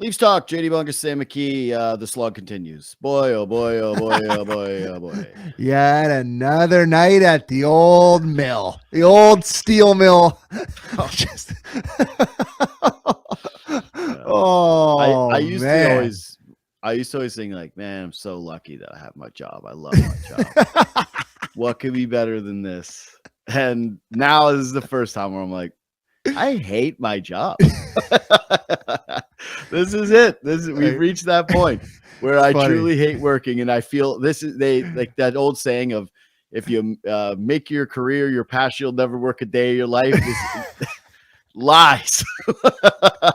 Leafs talk. JD Bunkis, Sam McKee. The slog continues. Boy, oh boy, oh boy, oh boy, oh boy. Yet another night at the old mill, the old steel mill. Just I used to always think like, man, I'm so lucky that I have my job. I love my job. What could be better than this? And now this is the first time where I'm like, I hate my job. This is it. We've reached that point where I truly hate working, and I feel they like that old saying of, if you make your career your passion, you'll never work a day of your life. Lies.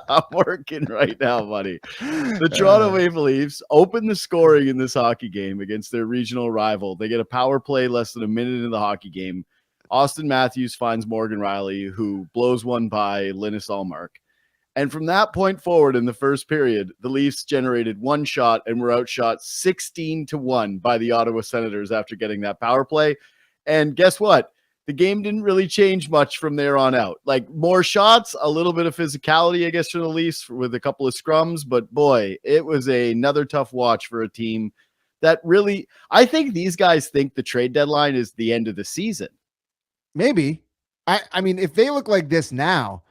I'm working right now, buddy. The Toronto Maple Leafs open the scoring in this hockey game against their regional rival. They get a power play less than a minute into the hockey game. Austin Matthews finds Morgan Rielly, who blows one by Linus Ullmark. And from that point forward in the first period, the Leafs generated one shot and were outshot 16-1 by the Ottawa Senators after getting that power play. And guess what? The game didn't really change much from there on out. Like, more shots, a little bit of physicality, I guess, for the Leafs with a couple of scrums. But boy, it was another tough watch for a team that really, I think these guys think the trade deadline is the end of the season. Maybe. I mean, if they look like this now,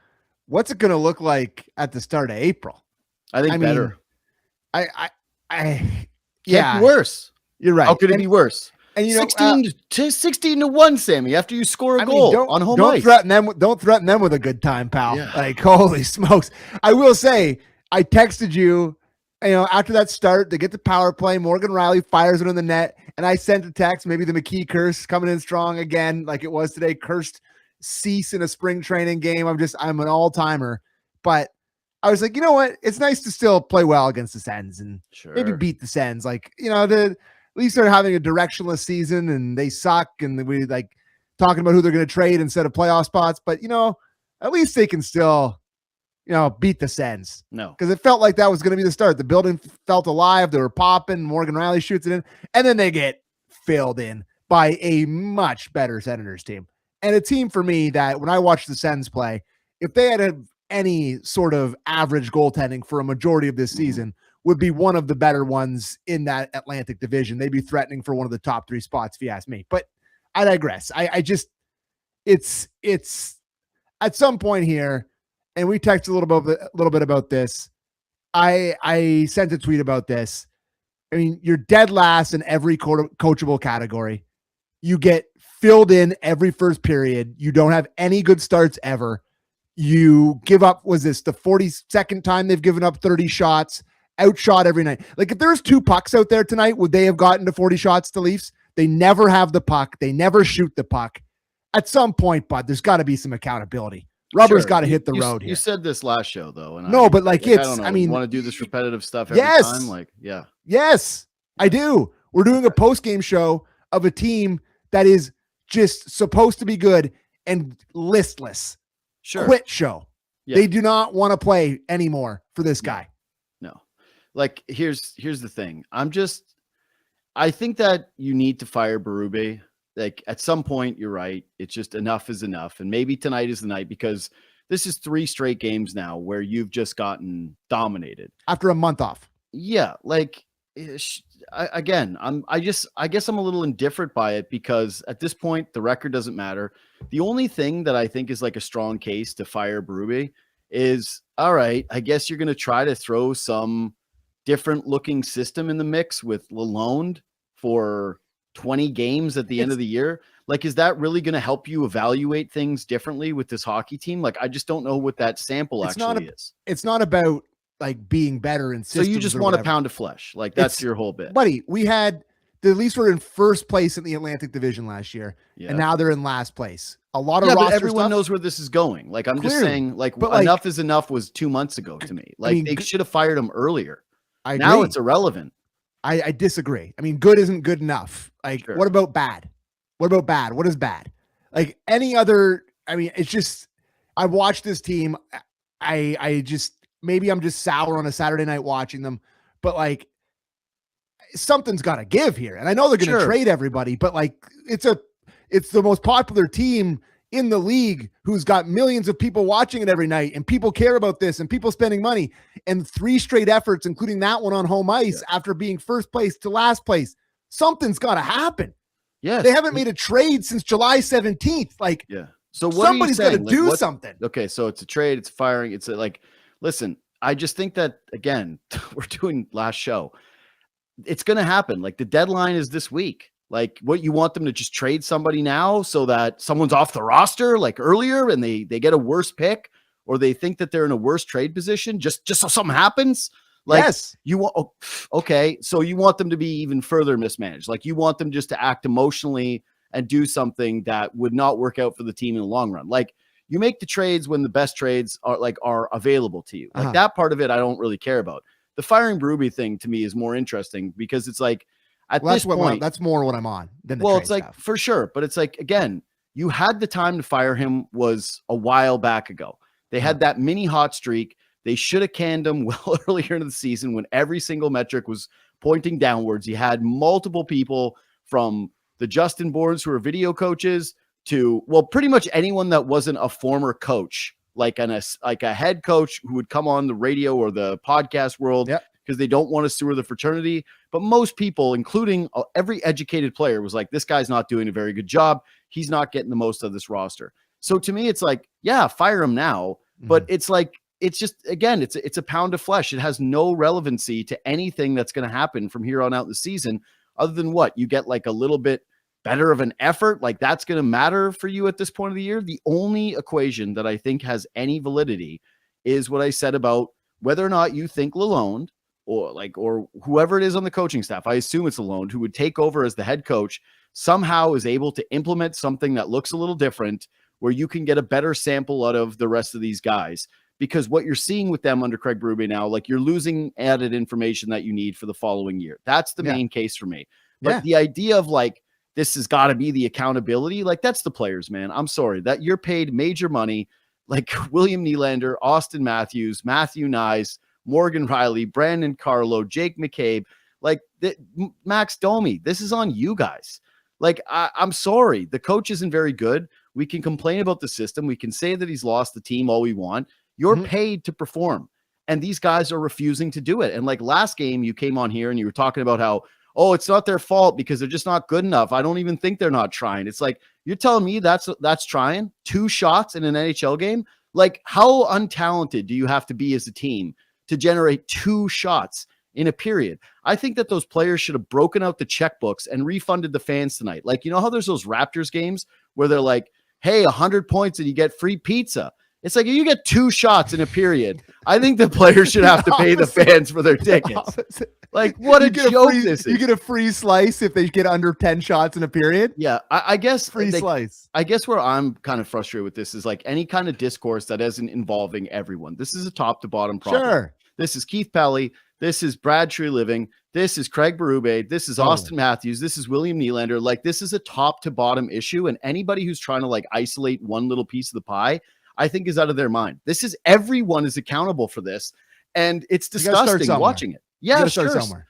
what's it going to look like at the start of April? I think better. Yeah. Worse. You're right. How could it be worse? And 16-1, Sammy, after you score a goal on home ice. Don't threaten them with a good time, pal. Yeah. Like, holy smokes. I will say, I texted you, after that start, they get the power play, Morgan Rielly fires it in the net, and I sent a text, maybe the McKee curse coming in strong again, like it was today, cursed cease in a spring training game. I'm an all-timer. But I was like, you know what? It's nice to still play well against the Sens and maybe beat the Sens. Like, the Leafs are having a directionless season and they suck, and we like talking about who they're going to trade instead of playoff spots. But, at least they can still, beat the Sens. No. Because it felt like that was going to be the start. The building felt alive. They were popping. Morgan Rielly shoots it in. And then they get filled in by a much better Senators team. And a team for me that when I watched the Sens play, if they had any sort of average goaltending for a majority of this season, would be one of the better ones in that Atlantic division. They'd be threatening for one of the top 3 spots, if you ask me. But I digress. I just, it's at some point here, and we texted a little bit about this. I sent a tweet about this. I mean, you're dead last in every coachable category. You get filled in every first period. You don't have any good starts ever. You give up, was this the 42nd time they've given up 30 shots? Outshot every night. Like, if there's 2 pucks out there tonight, would they have gotten to 40 shots to Leafs? They never have the puck. They never shoot the puck. At some point, bud, there's got to be some accountability. Rubber's got to hit the road here. You said this last show, though. And no, but like, it's, I mean, want to do this repetitive stuff every time. Like, yeah. Yes, I do. We're doing a post-game show of a team that is just supposed to be good and listless. Quit show. Yeah. They do not want to play anymore for this guy. No. Like, here's the thing. I think that you need to fire Berube. Like, at some point, you're right. It's just enough is enough. And maybe tonight is the night, because this is 3 straight games now where you've just gotten dominated. After a month off. Yeah. Like, I guess I'm a little indifferent by it, because at this point, the record doesn't matter. The only thing that I think is like a strong case to fire Berube is, all right, I guess you're going to try to throw some different looking system in the mix with Lalonde for 20 games at the end of the year. Like, is that really going to help you evaluate things differently with this hockey team? Like, I just don't know what that sample actually is. It's not about like being better in systems. So you just want a pound of flesh. Like, that's your whole bit. Buddy, the Leafs were in first place in the Atlantic Division last year, and now they're in last place. A lot of roster but everyone stuff knows where this is going. Like, I'm just saying, like, enough is enough was 2 months ago to me. Like, they should have fired him earlier. Now it's irrelevant. I disagree. I mean, good isn't good enough. Like, What about bad? What about bad? What is bad? Like, any other, I mean, it's just, I watched this team. I just, maybe I'm just sour on a Saturday night watching them, but like, something's got to give here. And I know they're going to trade everybody, but like, it's the most popular team in the league who's got millions of people watching it every night and people care about this and people spending money, and 3 straight efforts, including that one on home ice after being first place to last place, something's got to happen. Yes. They haven't made a trade since July 17th. Like, so what somebody's got to do something. Okay. So it's a trade. It's firing. It's listen, I just think that, again, we're doing last show. It's going to happen. Like, the deadline is this week. Like, what, you want them to just trade somebody now so that someone's off the roster like earlier and they get a worse pick, or they think that they're in a worse trade position just so something happens? Like, yes. You want, okay. So you want them to be even further mismanaged. Like, you want them just to act emotionally and do something that would not work out for the team in the long run. Like, you make the trades when the best trades are available to you. Like, that part of it, I don't really care about. The firing Berube thing to me is more interesting because it's like, at this point, that's more what I'm on than the it's like stuff. For sure. But it's like, again, you had the time to fire him was a while back ago. They had that mini hot streak. They should have canned him well earlier in the season when every single metric was pointing downwards. You had multiple people from the Justin Bournes who are video coaches to, well, pretty much anyone that wasn't a former coach, like a head coach who would come on the radio or the podcast world because they don't want to sewer the fraternity. But most people, including every educated player, was like, this guy's not doing a very good job. He's not getting the most of this roster. So to me, it's like, yeah, fire him now. But it's like, it's just, again, it's a pound of flesh. It has no relevancy to anything that's going to happen from here on out in the season, other than what you get, like a little bit better of an effort. Like, that's going to matter for you at this point of the year. The only equation that I think has any validity is what I said about whether or not you think Lalonde or whoever it is on the coaching staff, I assume it's Lalonde, who would take over as the head coach, somehow is able to implement something that looks a little different, where you can get a better sample out of the rest of these guys. Because what you're seeing with them under Craig Berube now, like, you're losing added information that you need for the following year. That's the main case for me. But the idea of, like, this has got to be the accountability, like, that's the players, man. I'm sorry that you're paid major money, like William Nylander, Austin Matthews, Matthew Nyes, Morgan Riley, Brandon Carlo, Jake McCabe, like Max Domi. This is on you guys. Like, I'm sorry. The coach isn't very good. We can complain about the system. We can say that he's lost the team all we want. You're paid to perform. And these guys are refusing to do it. And like last game, you came on here and you were talking about how, oh, it's not their fault because they're just not good enough. I don't even think they're not trying. It's like, you're telling me that's trying 2 shots in an NHL game? Like, how untalented do you have to be as a team to generate 2 shots in a period? I think that those players should have broken out the checkbooks and refunded the fans tonight. Like, you know how there's those Raptors games where they're like, hey, 100 points and you get free pizza. It's like, if you get 2 shots in a period, I think the players should have to pay the fans for their tickets. Like, what a joke this is. You get a free slice if they get under 10 shots in a period. Yeah, I guess free slice. I guess where I'm kind of frustrated with this is like any kind of discourse that isn't involving everyone. This is a top to bottom problem. Sure. This is Keith Pelly. This is Brad Treliving. This is Craig Berube. This is Austin Matthews. This is William Nylander. Like, this is a top to bottom issue. And anybody who's trying to like isolate one little piece of the pie, I think is out of their mind. This is, everyone is accountable for this. And it's disgusting watching it. Yeah, sure.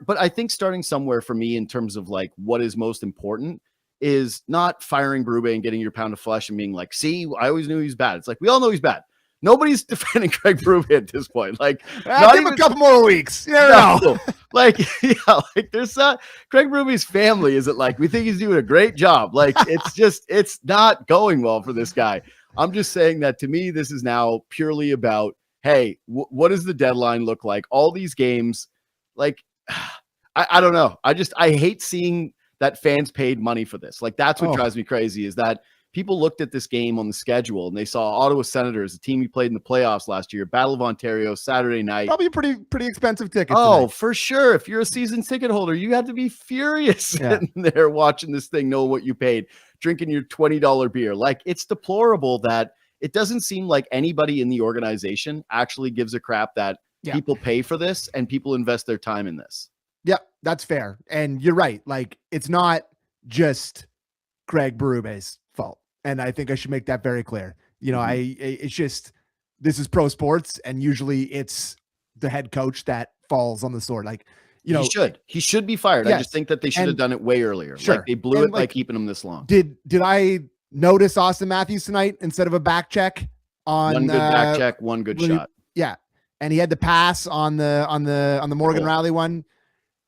But I think starting somewhere for me in terms of like what is most important is not firing Berube and getting your pound of flesh and being like, see, I always knew he was bad. It's like, we all know he's bad. Nobody's defending Craig Berube at this point. Like, give him a couple more weeks. No. Like, yeah, like there's Craig Berube's family isn't like, we think he's doing a great job. Like, it's just, it's not going well for this guy. I'm just saying that to me, this is now purely about, hey, what does the deadline look like? All these games, like, I don't know. I hate seeing that fans paid money for this. Like, that's what drives me crazy, is that people looked at this game on the schedule and they saw Ottawa Senators, a team you played in the playoffs last year, Battle of Ontario, Saturday night. Probably a pretty expensive ticket. Oh, tonight. For sure. If you're a season ticket holder, you have to be furious sitting there watching this thing, know what you paid, drinking your $20 beer. Like, it's deplorable that it doesn't seem like anybody in the organization actually gives a crap that people pay for this and people invest their time in this. Yeah, that's fair. And you're right. Like, it's not just Craig Berube's fault. And I think I should make that very clear. You know, it's just, this is pro sports, and usually it's the head coach that falls on the sword. Like, you know, he should be fired. Yes. I just think that they should have done it way earlier. Sure. Like, they blew it by keeping him this long. Did I Notice Austin Matthews tonight instead of a back check on one good back check, one good shot. Yeah. And he had to pass on the Morgan Riley one.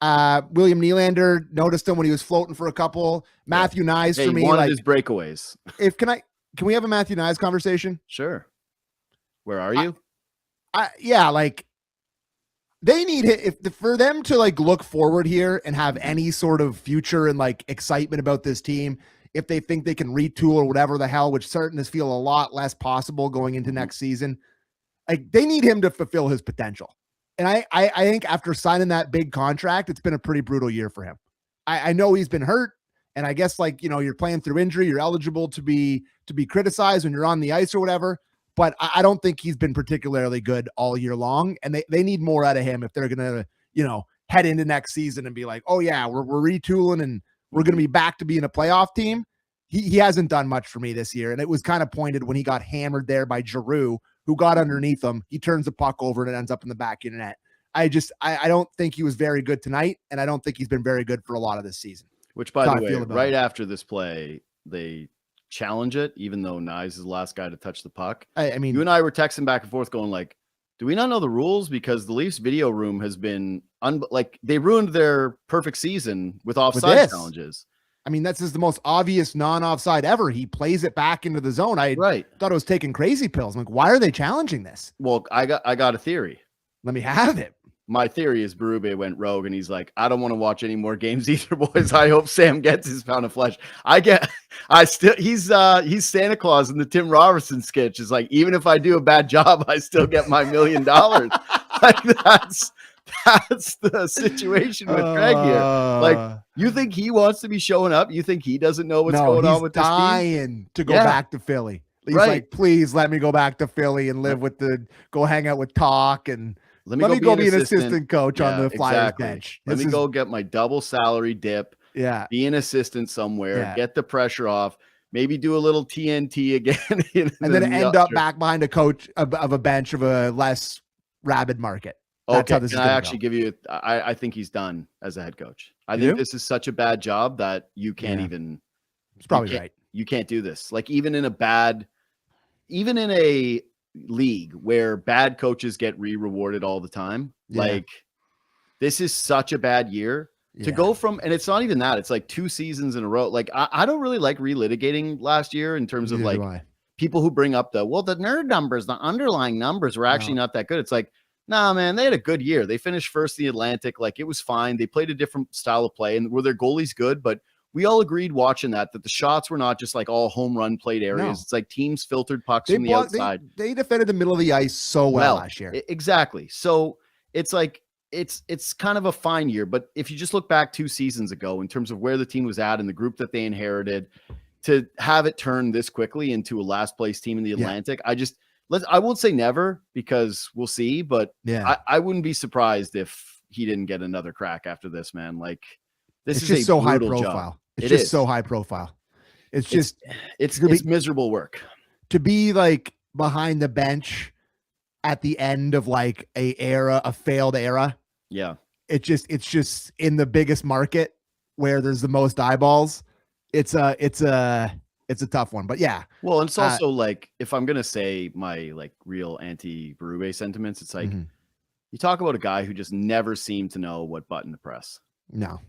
William Nylander noticed him when he was floating for a couple. Matthew Nyes for me. He wanted his breakaways. Can we have a Matthew Nyes conversation? Sure. Where are you? They need for them to like look forward here and have any sort of future and like excitement about this team. If they think they can retool or whatever the hell, which starting to feel a lot less possible going into next season, like they need him to fulfill his potential. And I think after signing that big contract, it's been a pretty brutal year for him. I know he's been hurt, and I guess like, you know, you're playing through injury, you're eligible to be criticized when you're on the ice or whatever. But I don't think he's been particularly good all year long, and they need more out of him if they're gonna, you know, head into next season and be like, oh yeah, we're retooling and we're gonna be back to being a playoff team. He hasn't done much for me this year, and it was kind of pointed when he got hammered there by Giroux, who got underneath him. He turns the puck over and it ends up in the back of the net. I don't think he was very good tonight, and I don't think he's been very good for a lot of this season. Which, by the way, right after this play, they challenge it, even though Nyes is the last guy to touch the puck. I mean, you and I were texting back and forth going like, do we not know the rules? Because the Leafs video room has been like they ruined their perfect season with offside challenges. I mean, that's just the most obvious non-offside ever. He plays it back into the zone. I thought it was taking crazy pills. I'm like, why are they challenging this? Well, I got a theory. Let me have it. My theory is Berube went rogue and he's like, I don't want to watch any more games either, boys. I hope Sam gets his pound of flesh. He's Santa Claus in the Tim Robertson sketch. Is like, even if I do a bad job, I still get my $1 million. Like that's the situation with Greg here. Like, you think he wants to be showing up? You think he doesn't know what's going on with this team? He's dying to go back to Philly. He's like, please let me go back to Philly and live go hang out with Talk and let me go be an assistant coach on the Flyers bench. Let me go get my double salary dip. Yeah. Be an assistant somewhere, get the pressure off, maybe do a little TNT again. And then end up back behind a coach of a bench of a less rabid market. That's how this is I actually give you, I think he's done as a head coach. I think this is such a bad job that you can't even. It's probably right. You can't do this. Like even in a league where bad coaches get rewarded all the time. Like this is such a bad year to go from, and it's not even that, it's like 2 seasons in a row. Like I don't really like relitigating last year in terms of like people who bring up the nerd numbers, the underlying numbers were actually not that good. It's like, nah, man, they had a good year. They finished first in the Atlantic. Like it was fine. They played a different style of play, and were their goalies good? But we all agreed watching that the shots were not just like all home run played areas. No. It's like teams filtered pucks from the outside. They defended the middle of the ice so well last year. Exactly. So it's like, it's kind of a fine year, but if you just look back 2 seasons ago in terms of where the team was at and the group that they inherited, to have it turn this quickly into a last place team in the Atlantic, I won't say never because we'll see, but I wouldn't be surprised if he didn't get another crack after this, man. Like this is just so high profile. Job. It's just so high profile. It's miserable work to be like behind the bench at the end of like a failed era. Yeah. It's just in the biggest market where there's the most eyeballs. It's a tough one, but yeah. Well, and it's also like, if I'm going to say my like real anti-Berube sentiments, it's like, you talk about a guy who just never seemed to know what button to press. No.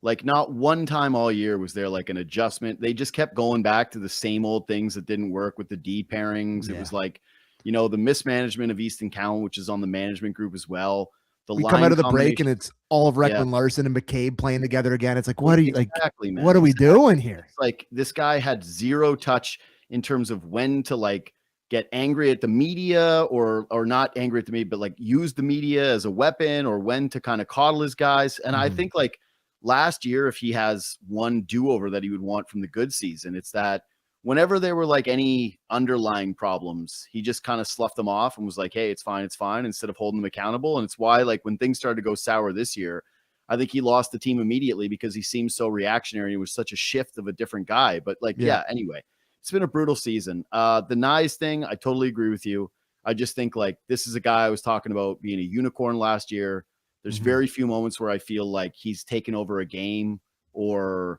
Like not one time all year was there like an adjustment. They just kept going back to the same old things that didn't work with the D pairings. Yeah. It was like, the mismanagement of Easton Cowan, which is on the management group as well. We come out of the break and it's all of Reckman Larson and McCabe playing together again. It's like, what are you man. What are we doing here? It's like this guy had zero touch in terms of when to like get angry at the media or not angry at the media, but like use the media as a weapon, or when to kind of coddle his guys. And I think like last year, if he has one do-over that he would want from the good season, it's that whenever there were like any underlying problems, he just kind of sloughed them off and was like, hey, it's fine, instead of holding them accountable. And it's why like when things started to go sour this year, I think he lost the team immediately because he seemed so reactionary. It was such a shift of a different guy. But like, anyway, it's been a brutal season. The Nyes thing, I totally agree with you. I just think like this is a guy I was talking about being a unicorn last year. There's very few moments where I feel like he's taken over a game or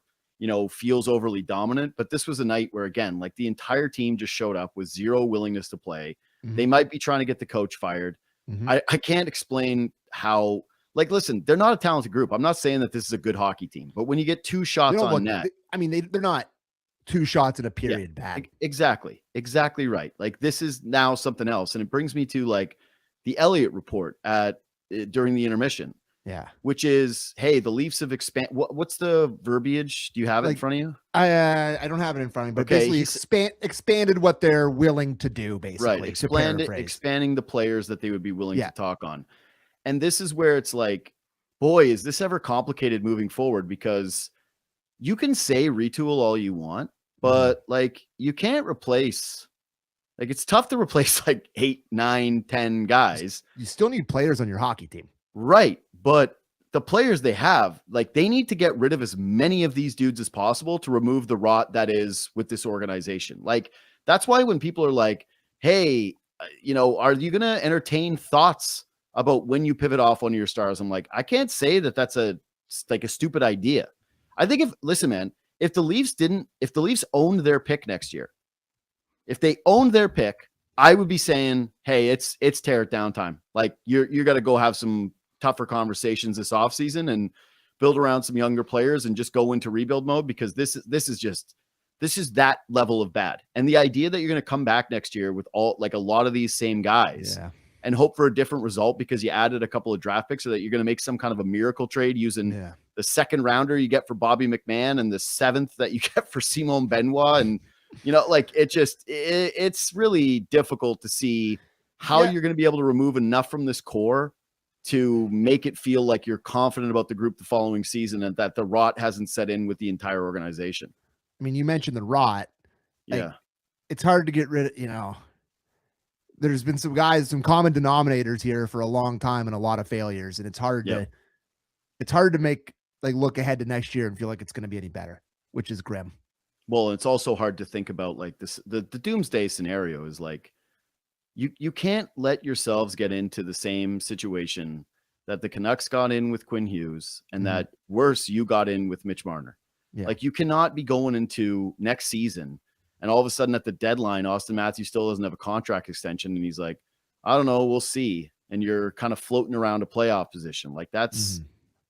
feels overly dominant. But this was a night where, again, like the entire team just showed up with zero willingness to play. They might be trying to get the coach fired. I can't explain how. Like, listen, they're not a talented group. I'm not saying that this is a good hockey team, but when you get 2 shots on net, they're not 2 shots in a period bad. Exactly right. Like, this is now something else, and it brings me to like the Elliott report during the intermission. Yeah, which is, hey, the Leafs have expanded. What's the verbiage? Do you have it in front of you? I don't have it in front of me, but basically expanded what they're willing to do. Basically, right? Expanding the players that they would be willing to talk on. And this is where it's like, boy, is this ever complicated moving forward? Because you can say retool all you want, but like you can't replace. Like, it's tough to replace like 8, 9, 10 guys. You still need players on your hockey team. Right. But the players they have, like, they need to get rid of as many of these dudes as possible to remove the rot that is with this organization. Like, that's why when people are like, hey, are you going to entertain thoughts about when you pivot off one of your stars? I'm like, I can't say that that's a stupid idea. I think if the Leafs owned their pick next year, if they owned their pick, I would be saying, hey, it's tear it down time. Like, you're got to go have some tougher conversations this offseason and build around some younger players and just go into rebuild mode, because this is that level of bad. And the idea that you're going to come back next year with a lot of these same guys and hope for a different result because you added a couple of draft picks, so that you're going to make some kind of a miracle trade using the 2nd rounder you get for Bobby McMahon and the 7th that you get for Simon Benoit. And, it's really difficult to see how you're going to be able to remove enough from this core to make it feel like you're confident about the group the following season and that the rot hasn't set in with the entire organization. I mean, you mentioned the rot. It's hard to get rid of, there's been some common denominators here for a long time and a lot of failures. And it's hard to make, look ahead to next year and feel like it's going to be any better, which is grim. Well, it's also hard to think about like this. The doomsday scenario is like, you can't let yourselves get into the same situation that the Canucks got in with Quinn Hughes and that worse, you got in with Mitch Marner. Yeah. Like, you cannot be going into next season and all of a sudden at the deadline, Austin Matthews still doesn't have a contract extension. And he's like, I don't know, we'll see. And you're kind of floating around a playoff position. Like, that's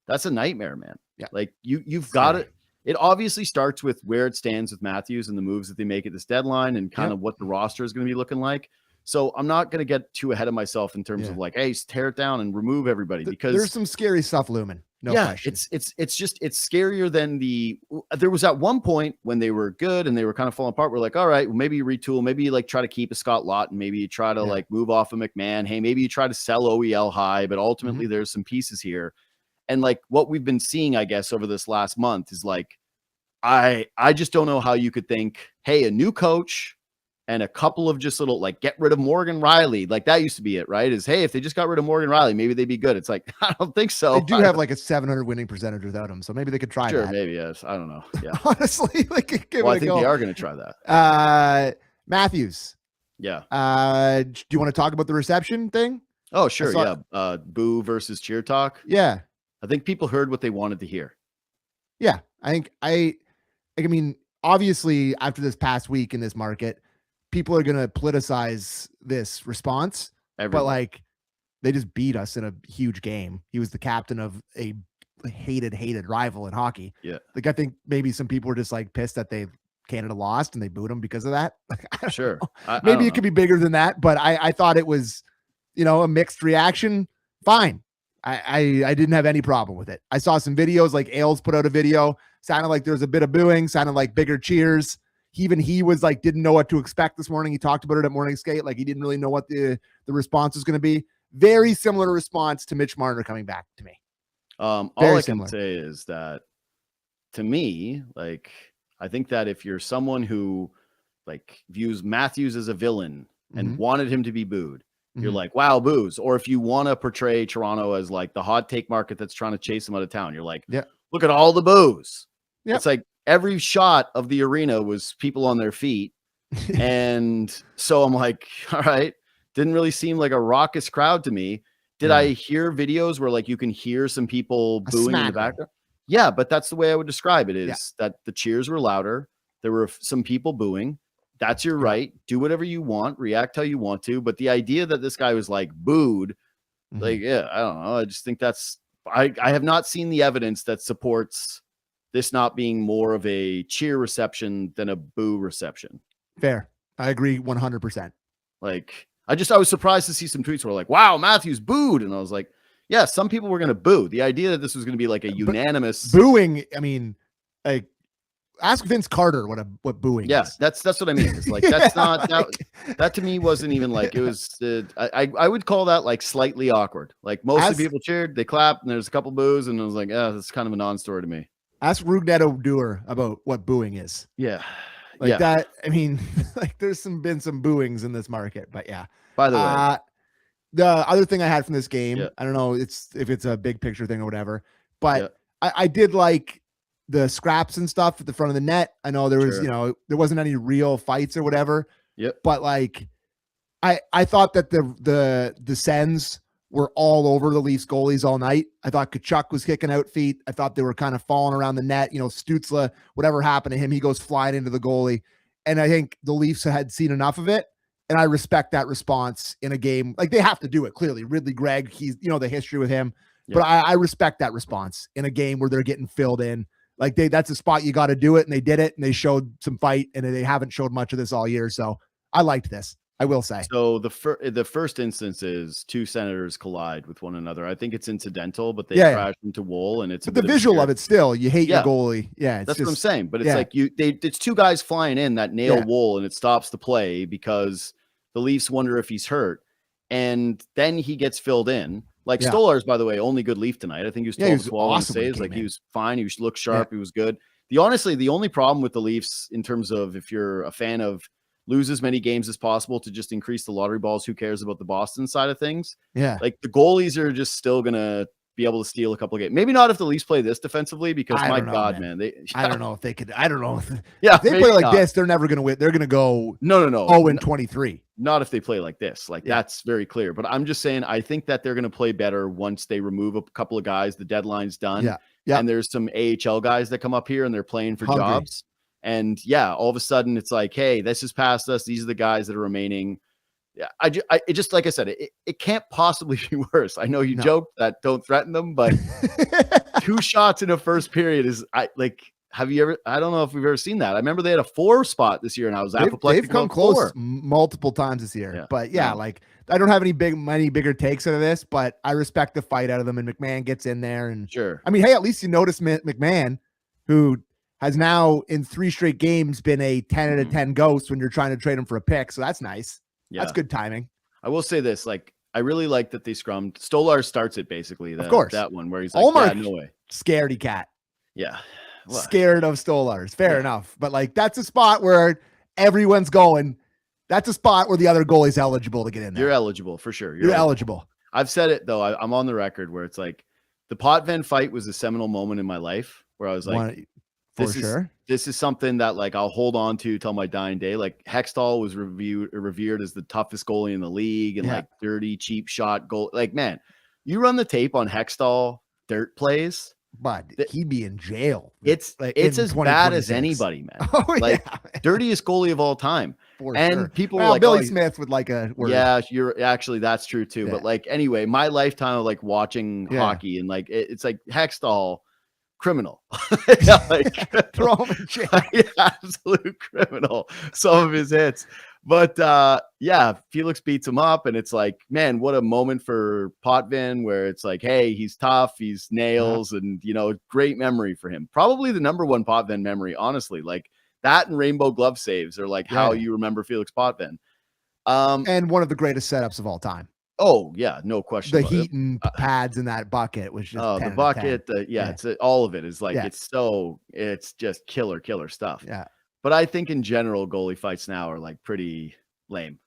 a nightmare, man. Yeah. Like, you've got it. It obviously starts with where it stands with Matthews and the moves that they make at this deadline and kind of what the roster is going to be looking like. So I'm not going to get too ahead of myself in terms of like, hey, tear it down and remove everybody, because there's some scary stuff looming. No question. It's scarier than there was at one point when they were good and they were kind of falling apart. We're like, all right, well, maybe you retool, maybe you like try to keep a Scott Laughton, maybe you try to like move off of McMahon. Hey, maybe you try to sell OEL high, but ultimately there's some pieces here. And like what we've been seeing, I guess, over this last month is like, I just don't know how you could think, hey, a new coach and a couple of just little, like, get rid of Morgan Riley. Like, that used to be it, right? Is, hey, if they just got rid of Morgan Riley, maybe they'd be good. It's like, I don't think so. They do have like a 700 winning percentage without him. So maybe they could try that. Sure, maybe, yes. I don't know. Yeah. Honestly, like, I think they are going to try that. Matthews. Yeah. Do you want to talk about the reception thing? Oh, sure. Yeah. Boo versus cheer talk. Yeah. I think people heard what they wanted to hear. Yeah. I mean, obviously after this past week in this market, people are going to politicize this response, but like, they just beat us in a huge game. He was the captain of a hated rival in hockey. Yeah. Like, I think maybe some people were just like pissed that Canada lost and they booed him because of that. Sure. Maybe it could be bigger than that, but I thought it was, a mixed reaction. Fine. I didn't have any problem with it. I saw some videos, like Ailes put out a video, sounded like there was a bit of booing, sounded like bigger cheers. He was like, didn't know what to expect this morning. He talked about it at morning skate. Like, he didn't really know what the response was going to be. Very similar response to Mitch Marner coming back to me. All I can say is that, to me, like, I think that if you're someone who like views Matthews as a villain and wanted him to be booed, you're like, wow, boos. Or if you want to portray Toronto as like the hot take market that's trying to chase him out of town, you're like, look at all the boos. Yep. It's like every shot of the arena was people on their feet. And so I'm like, all right, didn't really seem like a raucous crowd to me. Did I hear videos where like you can hear some people booing in the background? Yeah, but that's the way I would describe it, is that the cheers were louder. There were some people booing. That's your right. Do whatever you want, react how you want to. But the idea that this guy was like booed, like, yeah, I don't know. I just think I have not seen the evidence that supports this not being more of a cheer reception than a boo reception. Fair. I agree 100%. Like, I was surprised to see some tweets where like, wow, Matthews booed. And I was like, yeah, some people were going to boo. The idea that this was going to be like a unanimous booing. I mean, like, ask Vince Carter what booing is. That's what I mean. It's like, that's not, that to me wasn't even like, it was, I would call that like slightly awkward. Like most of the people cheered, they clapped, and there's a couple boos, and I was like, that's kind of a non-story to me. Ask Rugneto Doer about what booing is. Yeah. Like that. I mean, like there's been some booings in this market, but yeah. By the way, the other thing I had from this game, I don't know if it's a big picture thing or whatever, but I did like the scraps and stuff at the front of the net. I know there was, there wasn't any real fights or whatever. But like, I thought that the Sens were all over the Leafs goalies all night. I thought Kachuk was kicking out feet. I thought they were kind of falling around the net. Stutzla, whatever happened to him, he goes flying into the goalie. And I think the Leafs had seen enough of it. And I respect that response in a game. Like, they have to do it, clearly. Ridley Gregg, he's, the history with him. But I respect that response in a game where they're getting filled in. Like, that's a spot you got to do it. And they did it. And they showed some fight. And they haven't showed much of this all year. So I liked this, I will say. So the first instance is two Senators collide with one another. I think it's incidental, but they crash into Wool, and it's the visual of it still. You hate your goalie. Yeah, that's what I'm saying. But it's like it's two guys flying in that nail Wool, and it stops the play because the Leafs wonder if he's hurt, and then he gets filled in. Like Stolarz, by the way, only good Leaf tonight. I think he was 12 12 awesome saves. Like, he was fine. He looked sharp. He was good. The only problem with the Leafs, in terms of if you're a fan of lose as many games as possible to just increase the lottery balls, who cares about the Boston side of things? Yeah. Like, the goalies are just still going to be able to steal a couple of games. Maybe not if the Leafs play this defensively, because I don't know if they could. I don't know. If they play like this, they're never going to win. They're going to go no 0-23. Not if they play like this. Like, that's very clear. But I'm just saying, I think that they're going to play better once they remove a couple of guys. The deadline's done. Yeah. And there's some AHL guys that come up here and they're playing for jobs. And all of a sudden it's like, hey, this is past us. These are the guys that are remaining. Yeah, it just, like I said, it can't possibly be worse. I know you joked that don't threaten them, but 2 shots in a first period is, have you ever? I don't know if we've ever seen that. I remember they had a 4 spot this year, and I was apoplectic. They've come close multiple times this year. But like, I don't have many bigger takes out of this, but I respect the fight out of them. And McMahon gets in there, and I mean, hey, at least you notice McMahon, who has now in 3 straight games been a 10 out of 10 ghost when you're trying to trade him for a pick. So that's nice. Yeah. That's good timing. I will say this, like, I really like that they scrummed. Stolarz starts it basically. Of course. That one where he's like, Allmark, no way. Scaredy cat. Yeah. Well, scared of Stolarz. Fair enough. But like, that's a spot where everyone's going. That's a spot where the other goalie's eligible to get in there. You're eligible for sure. You're eligible. I've said it though. I'm on the record where it's like the Potvin fight was a seminal moment in my life where I was like, this is something that like I'll hold on to till my dying day. Like, Hextall was revered as the toughest goalie in the league, and like dirty, cheap shot goal. Like, man, you run the tape on Hextall dirt plays, but he'd be in jail. It's as bad as anybody, man. Dirtiest goalie of all time. People were like, Billy Smith would like a word. Yeah, you're actually, that's true too. But like, anyway, my lifetime of like watching hockey, and like it's like Hextall, criminal. Like, throw him in jail. Absolute criminal. Some of his hits. But Felix beats him up, and it's like, man, what a moment for Potvin, where it's like, hey, he's tough, he's nails, and great memory for him. Probably the number one Potvin memory, honestly. Like, that and rainbow glove saves are like how you remember Felix Potvin. And one of the greatest setups of all time. Oh yeah, no question. The heat and pads in that bucket was just the bucket. It's all of it is like it's just killer stuff. Yeah, but I think in general, goalie fights now are like pretty lame.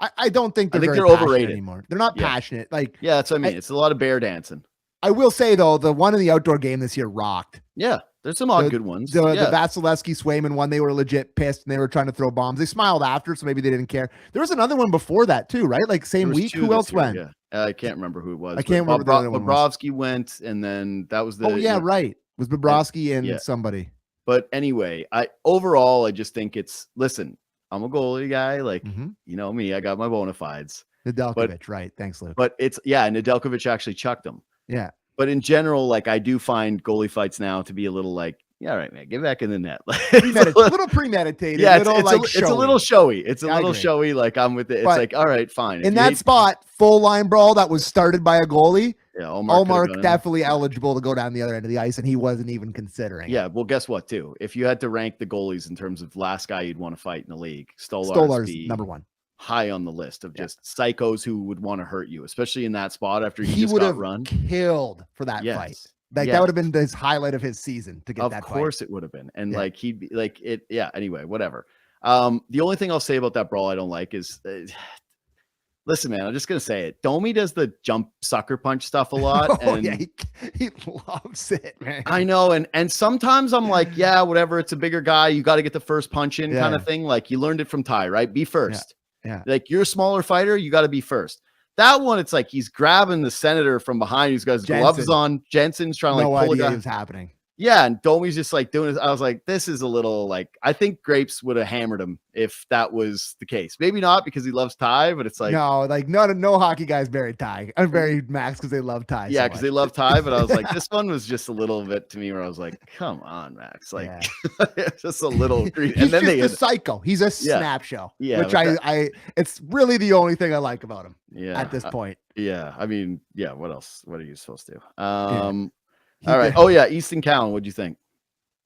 I don't think they're overrated anymore. They're not passionate. Like, that's what I mean. It's a lot of bear dancing. I will say though, the one in the outdoor game this year rocked. Yeah. There's some good ones. The Vasilevsky Swayman one, they were legit pissed and they were trying to throw bombs. They smiled after, so maybe they didn't care. There was another one before that too, right? Like same week. Who else went? I can't remember who it was. I can't remember the other one was. Bobrovsky went, and then that was the. Oh yeah, right. It was Bobrovsky and somebody. But anyway, overall I just think listen, I'm a goalie guy. Like you know me, I got my bona fides. Nedeljkovic, right? Thanks, Luke. But Nedeljkovic actually chucked him. Yeah. But in general, like I do find goalie fights now to be a little like, yeah, all right, man, get back in the net. A little premeditated. Yeah, it's a little showy. It's a little showy. Like I'm with it. It's like, all right, fine. In that spot, full line brawl that was started by a goalie. Yeah, Allmark definitely eligible to go down the other end of the ice, and he wasn't even considering. Yeah, well, guess what? Too, if you had to rank the goalies in terms of last guy you'd want to fight in the league, Stolar's number one, high on the list of just psychos who would want to hurt you, especially in that spot after he just got run. Killed for that fight. Like that would have been his highlight of his season to get that fight. Of course it would have been. And like he'd be like it. Yeah. Anyway, whatever. The only thing I'll say about that brawl I don't like is listen, man, I'm just gonna say it. Domi does the jump sucker punch stuff a lot. And he loves it, man. I know, and sometimes I'm like, yeah, whatever. It's a bigger guy. You got to get the first punch in, kind of thing. Like you learned it from Ty, right? Be first. Yeah. Like you're a smaller fighter, you got to be first. That one, it's like he's grabbing the senator from behind. He's got his gloves on. Jensen's trying to pull idea it down. It was happening. Yeah, and Domi's just like doing this. I was like, this is a little like, I think Grapes would have hammered him if that was the case. Maybe not because he loves Ty, but it's like no hockey guys bury Ty. I'm buried Max because they love Ty. Yeah, because they love Ty. But I was like, this one was just a little bit to me where I was like, come on, Max, like just a little. He's and then just a psycho. He's a snap show. Yeah, which I it's really the only thing I like about him. Yeah, at this point. Yeah, I mean, yeah. What else? What are you supposed to do? All right. Oh yeah, Easton Cowan. What'd you think?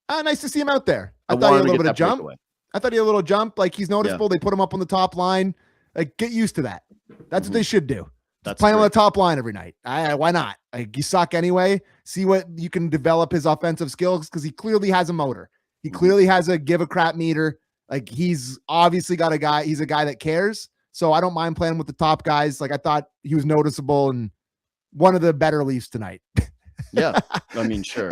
Nice to see him out there. I thought he had a little bit of jump. I thought he had a little jump. Like he's noticeable. They put him up on the top line. Like get used to that. That's what they should do. Play him on the top line every night. Why not? Like you suck anyway. See what you can develop his offensive skills because he clearly has a motor. He clearly has a give a crap meter. Like he's obviously got a guy. He's a guy that cares. So I don't mind playing with the top guys. Like I thought he was noticeable and one of the better Leafs tonight. Yeah, I mean, sure.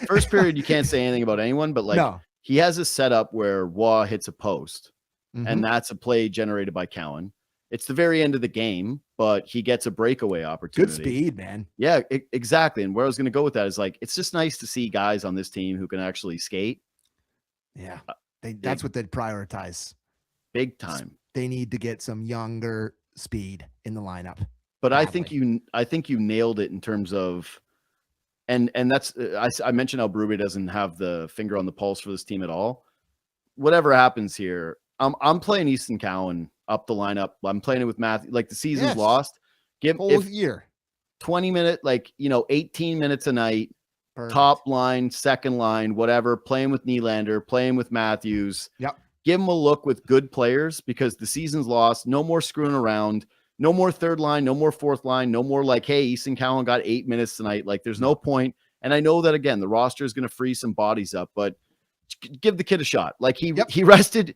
First period, you can't say anything about anyone, but like he has a setup where Waugh hits a post, and that's a play generated by Cowan. It's the very end of the game, but he gets a breakaway opportunity. Good speed, man. Yeah, exactly. And where I was going to go with that is like it's just nice to see guys on this team who can actually skate. Yeah, that's what they'd prioritize. Big time. They need to get some younger speed in the lineup. But I think you nailed it in terms of. And that's I mentioned how Berube doesn't have the finger on the pulse for this team at all. Whatever happens here, I'm playing Easton Cowan up the lineup. I'm playing it with Matthew. Like the season's lost. Give whole year 20 minute, 18 minutes a night. Perfect. Top line, second line, whatever. Playing with Nylander, playing with Matthews. Yep. Give him a look with good players because the season's lost. No more screwing around. No more third line, no more fourth line, no more like, hey, Easton Cowan got 8 minutes tonight. Like, there's no point. And I know that, again, the roster is going to freeze some bodies up, but give the kid a shot. Like, he rested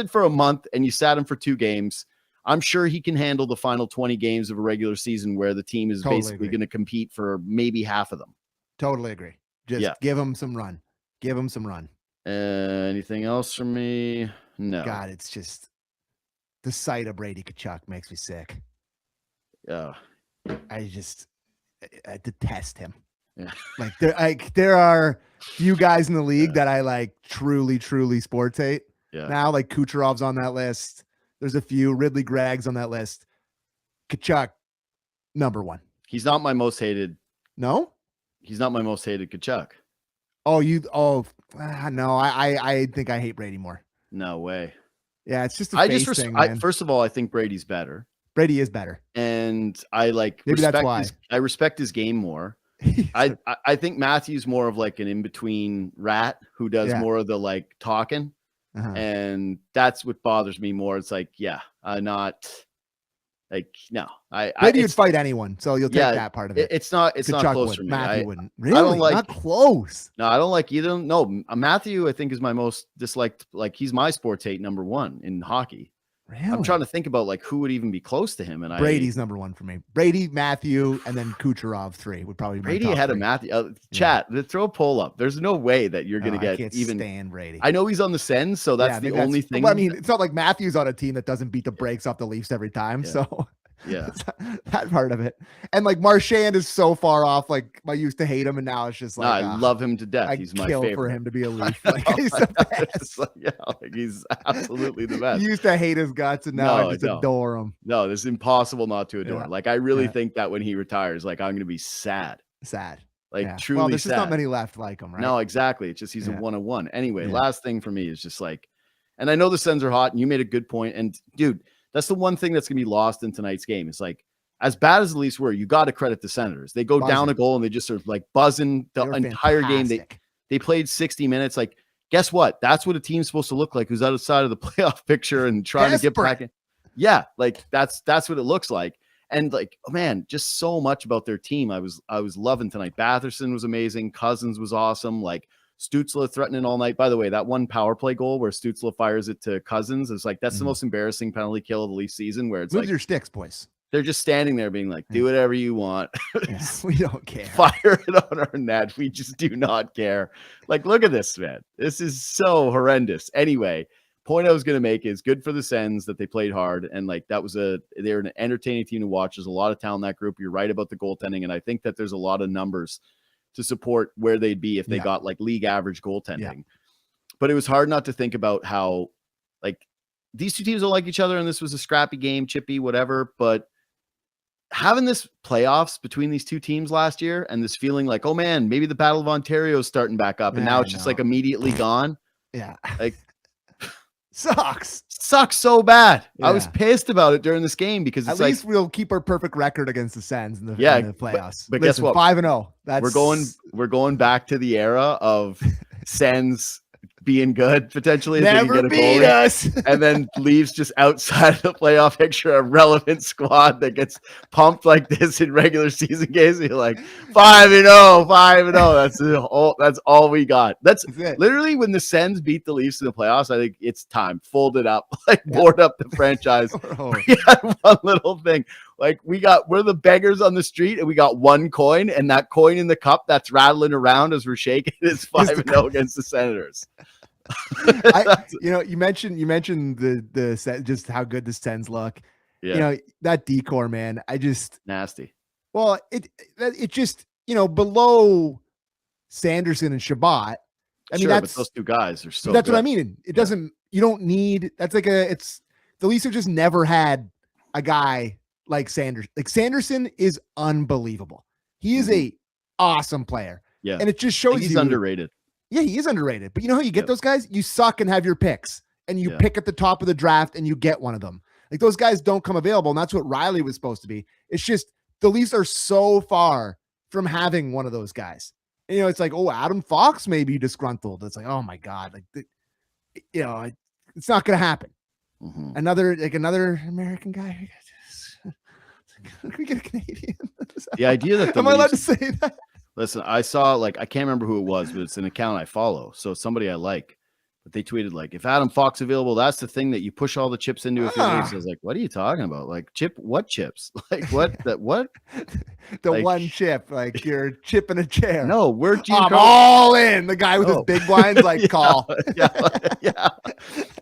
for a month, and you sat him for 2 games. I'm sure he can handle the final 20 games of a regular season where the team is basically going to compete for maybe half of them. Totally agree. Just give him some run. Give him some run. Anything else from me? No. God, it's just... The sight of Brady Tkachuk makes me sick. Yeah, I detest him. Yeah, there are few guys in the league that I like truly sports hate. Yeah. Now, like Kucherov's on that list. There's a few. Ridley Gregg's on that list. Tkachuk, number 1. He's not my most hated. No, he's not my most hated Tkachuk. No. I think I hate Brady more. No way. Yeah, it's just a thing, man. First of all, I think Brady's better. Brady is better. And I respect his game more. I think Matthew's more of like an in-between rat who does more of the like talking. And that's what bothers me more. It's like, not like, no. Brady would fight anyone, so you'll take that part of it. It's not close for me. Matthew wouldn't. Really? I don't like, not close. No, I don't like either. No, Matthew, I think, is my most disliked. Like, he's my sports hate number 1 in hockey. Really? I'm trying to think about like who would even be close to him. And Brady's number 1 for me. Brady, Matthew, and then Kucherov 3 would probably be Brady ahead of Matthew. Chat, throw a poll up. There's no way that you're going to get I can't even stand Brady. I know he's on the Sens, so that's the only thing. Well, I mean, it's not like Matthew's on a team that doesn't beat the brakes off the Leafs every time. Yeah. So Yeah. That part of it. And like Marchand is so far off. Like I used to hate him, and now it's just No, like I love him to death. I He's my kill favorite. for him to be a Leaf. Like he's the best. Like he's absolutely the best. You used to hate his guts, and now I just adore him. No, this is impossible not to adore. Yeah. Like I really think that when he retires, like I'm gonna be sad. Like truly well, there's sad. just not many left like him, right? No, exactly. It's just he's a 1-on-1. Anyway, last thing for me is just like, and I know the Sens are hot, and you made a good point. And dude, that's the one thing that's gonna be lost in tonight's game. It's like, as bad as the Leafs were, you got to credit the Senators. They go down a goal and they just are like buzzing the entire game. They played 60 minutes. Like, guess what? That's what a team's supposed to look like, who's outside of the playoff picture and trying to get back in. Yeah, like that's what it looks like. And like, oh man, just so much about their team. I was loving tonight. Batherson was amazing. Cousins was awesome. Like Stützle threatening all night. By the way, that one power play goal where Stützle fires it to Cousins is like, that's the most embarrassing penalty kill of the Leaf season, where it's Move like your sticks, boys. They're just standing there being like, do whatever you want. We don't care. Fire it on our net. We just do not care. Like, look at this, man. This is so horrendous. Anyway, point I was going to make is good for the Sens that they played hard. And like, they're an entertaining team to watch. There's a lot of talent in that group. You're right about the goaltending. And I think that there's a lot of numbers to support where they'd be if they got like league average goaltending. Yeah. But it was hard not to think about how like these two teams don't like each other. And this was a scrappy game, chippy, whatever. But having this playoffs between these two teams last year and this feeling like, oh man, maybe the Battle of Ontario is starting back up. And now it's just like immediately gone. Yeah. Like sucks so bad. Yeah. I was pissed about it during this game because it's at least we'll keep our perfect record against the Sens in the playoffs. But guess what? 5-0. That's we're going back to the era of Sens being good potentially. Never beat us. And then leaves just outside of the playoff picture a relevant squad that gets pumped like this in regular season games. You're like 5-0. That's all we got. That's literally when the Sens beat the Leafs in the playoffs. I think it's time. Fold it up, like board up the franchise. We had one little thing. Like we're the beggars on the street and we got one coin, and that coin in the cup that's rattling around as we're shaking is 5-0 against the Senators. You mentioned the just how good the Sens look. Yeah. You know, that decor, man. I just nasty. Well, it just, below Sanderson and Shabbat. I mean, but those two guys are so that's good. What I mean. It doesn't, you don't need, that's like the Leafs have just never had a guy like Sanderson. Like Sanderson is unbelievable. He is a awesome player. Yeah. And it just shows he's underrated. Yeah, he is underrated. But you know how you get those guys? You suck and have your picks, and you pick at the top of the draft and you get one of them. Like those guys don't come available. And that's what Riley was supposed to be. It's just the Leafs are so far from having one of those guys. And, it's like, oh, Adam Fox may be disgruntled. It's like, oh my God. Like, it's not going to happen. Mm-hmm. Another American guy. Can we get a Canadian? The idea that am I allowed to say that? Listen, I saw I can't remember who it was, but it's an account I follow. So it's somebody I like. But they tweeted like, if Adam Fox available, that's the thing that you push all the chips into. If I was like, what are you talking about? Like what chips? Like what? What? The one chip, like you're chipping a chair. No, we're I'm all in. The guy with his big blinds, like call. Yeah.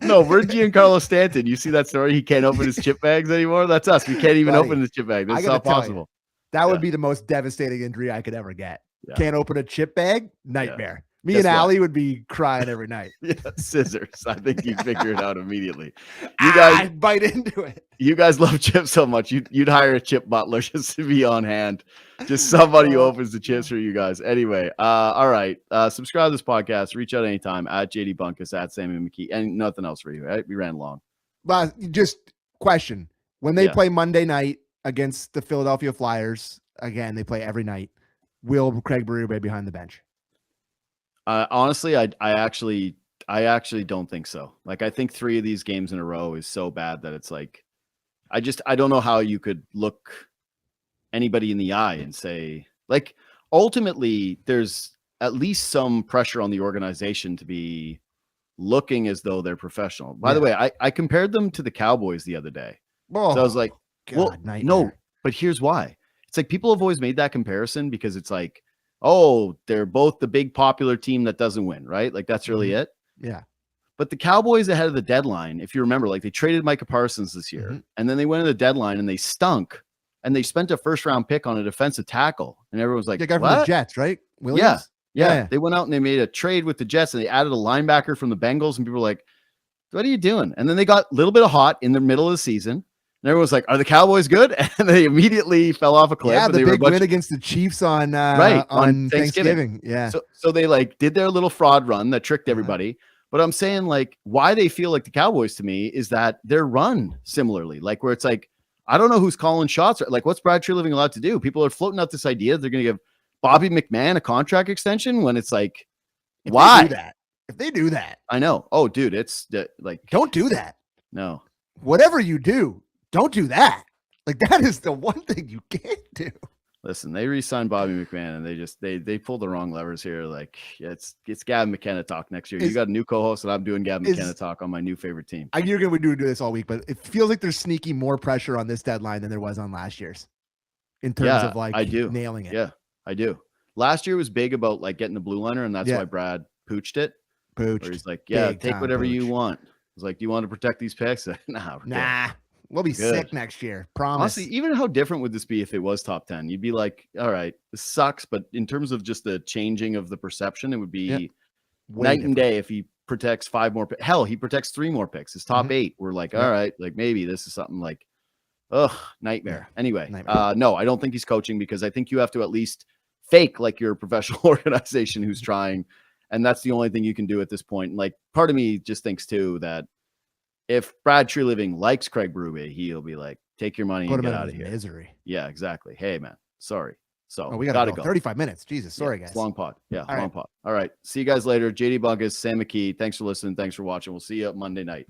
No, we're Giancarlo Stanton. You see that story? He can't open his chip bags anymore. That's us. We can't even open his chip bag. That's not possible. That would be the most devastating injury I could ever get. Yeah. Can't open a chip bag? Nightmare. Me and Allie would be crying every night. Yeah, scissors. I think you'd figure it out immediately. You guys bite into it. You guys love chips so much. You'd hire a chip butler just to be on hand. Just somebody who opens the chips for you guys. Anyway, all right. Subscribe to this podcast. Reach out anytime at JD Bunkis, at Sam McKee, and nothing else for you. Right? We ran long. But just question: when they play Monday night against the Philadelphia Flyers, again, they play every night. Will Craig Berube be behind the bench? Honestly, I actually don't think so. Like, I think 3 of these games in a row is so bad that it's like, I don't know how you could look anybody in the eye and say, like, ultimately there's at least some pressure on the organization to be looking as though they're professional. By the way, I compared them to the Cowboys the other day. So I was like, no, but here's why. It's like people have always made that comparison because it's like, oh, they're both the big popular team that doesn't win, right? Like that's really it. Yeah. But the Cowboys ahead of the deadline, if you remember, like they traded Micah Parsons this year, and then they went to the deadline and they stunk, and they spent a first-round pick on a defensive tackle, and everyone was like, guy from the Jets, right? Williams? Yeah. They went out and they made a trade with the Jets, and they added a linebacker from the Bengals, and people were like, what are you doing? And then they got a little bit of hot in the middle of the season, and everyone was like, are the Cowboys good? And they immediately fell off a cliff. Yeah, the big win against the Chiefs on Thanksgiving. Yeah. So they like did their little fraud run that tricked everybody. But I'm saying like why they feel like the Cowboys to me is that they're run similarly, like where it's like, I don't know who's calling shots. Like what's Brad Treliving allowed to do? People are floating out this idea they're going to give Bobby McMahon a contract extension when it's like, why? If they do that, I know. Oh, dude, it's like, don't do that. No, whatever you do, don't do that. Like that is the one thing you can't do. Listen, they re-signed Bobby McMahon and they pulled the wrong levers here. Like it's Gavin McKenna talk next year. You got a new co-host and I'm doing Gavin McKenna talk on my new favorite team. You're going to do this all week, but it feels like there's sneaky more pressure on this deadline than there was on last year's in terms of like nailing it. Yeah, I do. Last year was big about like getting the blue liner, and that's why Brad pooched it. Where he's like, take whatever you want. He's like, do you want to protect these picks? Nah. We'll be sick next year. Promise. Honestly, even how different would this be if it was top 10? You'd be like, all right, this sucks. But in terms of just the changing of the perception, it would be night and day if he protects 5 more. Hell, he protects 3 more picks. His top 8. We're like, all right, like maybe this is something like, nightmare. Anyway, no, I don't think he's coaching because I think you have to at least fake like you're a professional organization who's trying. And that's the only thing you can do at this point. And like part of me just thinks too that if Brad Treliving likes Craig Berube, he'll be like, take your money and get out of here. Misery. Yeah, exactly. Hey, man, sorry. So we got to go. 35 minutes. Jesus. Sorry, guys. It's long pod. Yeah, long pod. All right. See you guys later. JD Bunkis, Sam McKee. Thanks for listening. Thanks for watching. We'll see you Monday night.